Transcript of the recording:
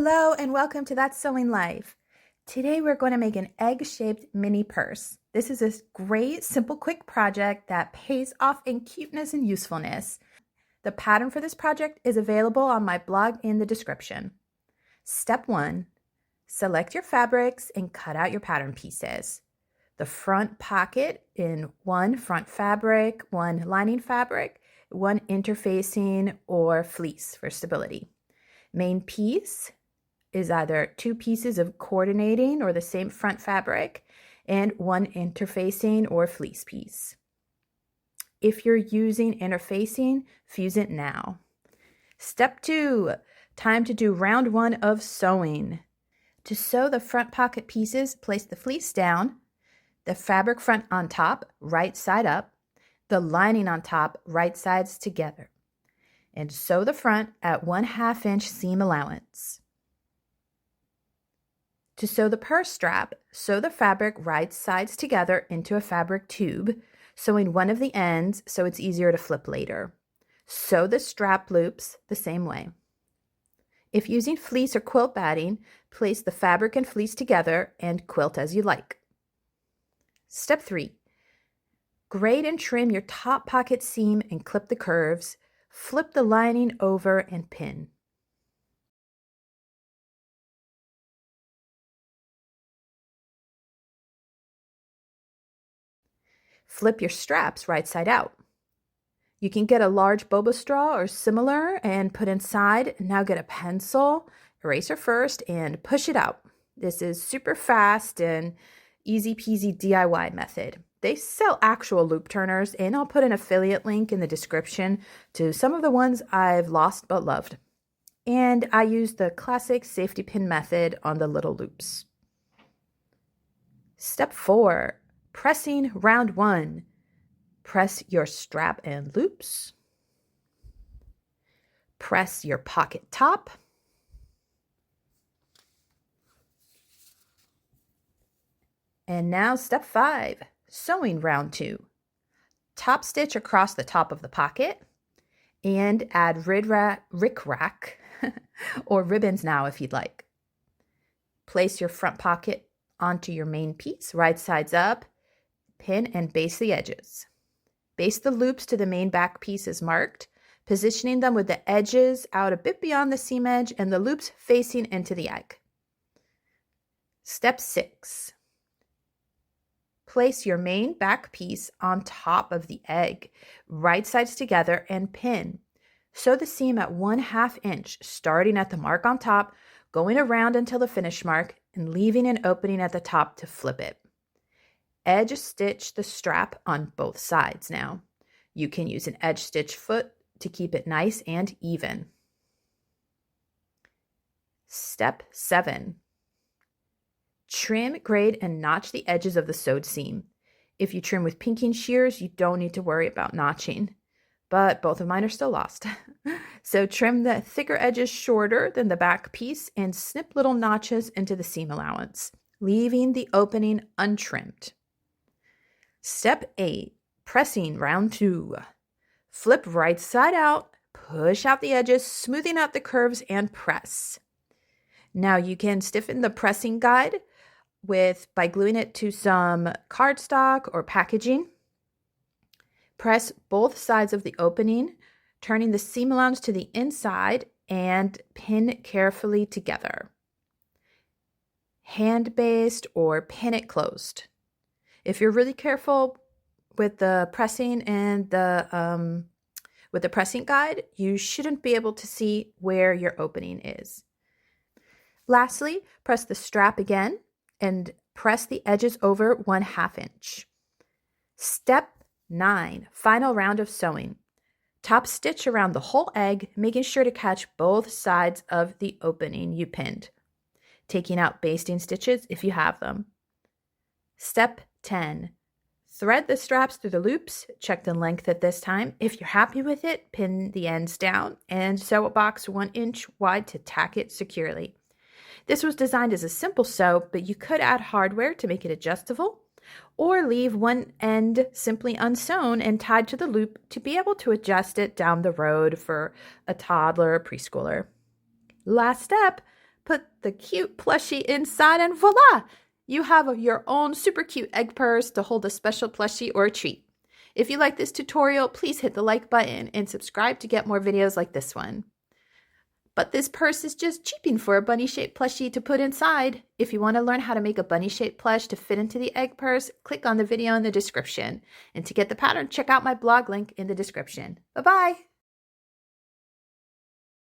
Hello and welcome to That's Sewing Life. Today we're going to make an egg-shaped mini purse. This is a great, simple, quick project that pays off in cuteness and usefulness. The pattern for this project is available on my blog in the description. Step 1. Select your fabrics and cut out your pattern pieces. The front pocket in one front fabric, one lining fabric, one interfacing or fleece for stability. Main piece is either two pieces of coordinating or the same front fabric and one interfacing or fleece piece. If you're using interfacing, fuse it now. Step 2, time to do round 1 of sewing. To sew the front pocket pieces, place the fleece down, the fabric front on top, right side up, the lining on top, right sides together, and sew the front at 1/2 inch seam allowance. To sew the purse strap, sew the fabric right sides together into a fabric tube, sewing one of the ends so it's easier to flip later. Sew the strap loops the same way. If using fleece or quilt batting, place the fabric and fleece together and quilt as you like. Step 3. Grade and trim your top pocket seam and clip the curves. Flip the lining over and pin. Flip your straps right side out. You can get a large boba straw or similar and put inside. Now get a pencil, eraser first, and push it out. This is super fast and easy peasy DIY method. They sell actual loop turners, and I'll put an affiliate link in the description to some of the ones I've lost but loved. And I use the classic safety pin method on the little loops. Step 4. Pressing round 1. Press your strap and loops. Press your pocket top. And now step 5, sewing round 2. Top stitch across the top of the pocket and add rickrack or ribbons now if you'd like. Place your front pocket onto your main piece, right sides up. Pin and baste the edges. Baste the loops to the main back piece as marked, positioning them with the edges out a bit beyond the seam edge and the loops facing into the egg. Step 6. Place your main back piece on top of the egg, right sides together, and pin. Sew the seam at 1/2 inch, starting at the mark on top, going around until the finish mark, and leaving an opening at the top to flip it. Edge stitch the strap on both sides now. You can use an edge stitch foot to keep it nice and even. Step 7. Trim, grade, and notch the edges of the sewed seam. If you trim with pinking shears, you don't need to worry about notching, but both of mine are still lost. So trim the thicker edges shorter than the back piece and snip little notches into the seam allowance, leaving the opening untrimmed. Step 8, pressing round 2. Flip right side out, push out the edges, smoothing out the curves, and press. Now you can stiffen the pressing guide by gluing it to some cardstock or packaging. Press both sides of the opening, turning the seam allowance to the inside and pin carefully together. Hand-based or pin it closed. If you're really careful with the pressing and with the pressing guide, you shouldn't be able to see where your opening is. Lastly, press the strap again and press the edges over 1/2 inch. Step 9, final round of sewing. Top stitch around the whole egg, making sure to catch both sides of the opening you pinned, taking out basting stitches if you have them. Step 10. Thread the straps through the loops, check the length at this time. If you're happy with it, pin the ends down and sew a box 1 inch wide to tack it securely. This was designed as a simple sew, but you could add hardware to make it adjustable, or leave one end simply unsewn and tied to the loop to be able to adjust it down the road for a toddler or preschooler. Last step, put the cute plushie inside, and voila! You have your own super cute egg purse to hold a special plushie or a treat. If you like this tutorial, please hit the like button and subscribe to get more videos like this one. But this purse is just cheaping for a bunny-shaped plushie to put inside. If you want to learn how to make a bunny-shaped plush to fit into the egg purse, click on the video in the description. And to get the pattern, check out my blog link in the description. Bye-bye!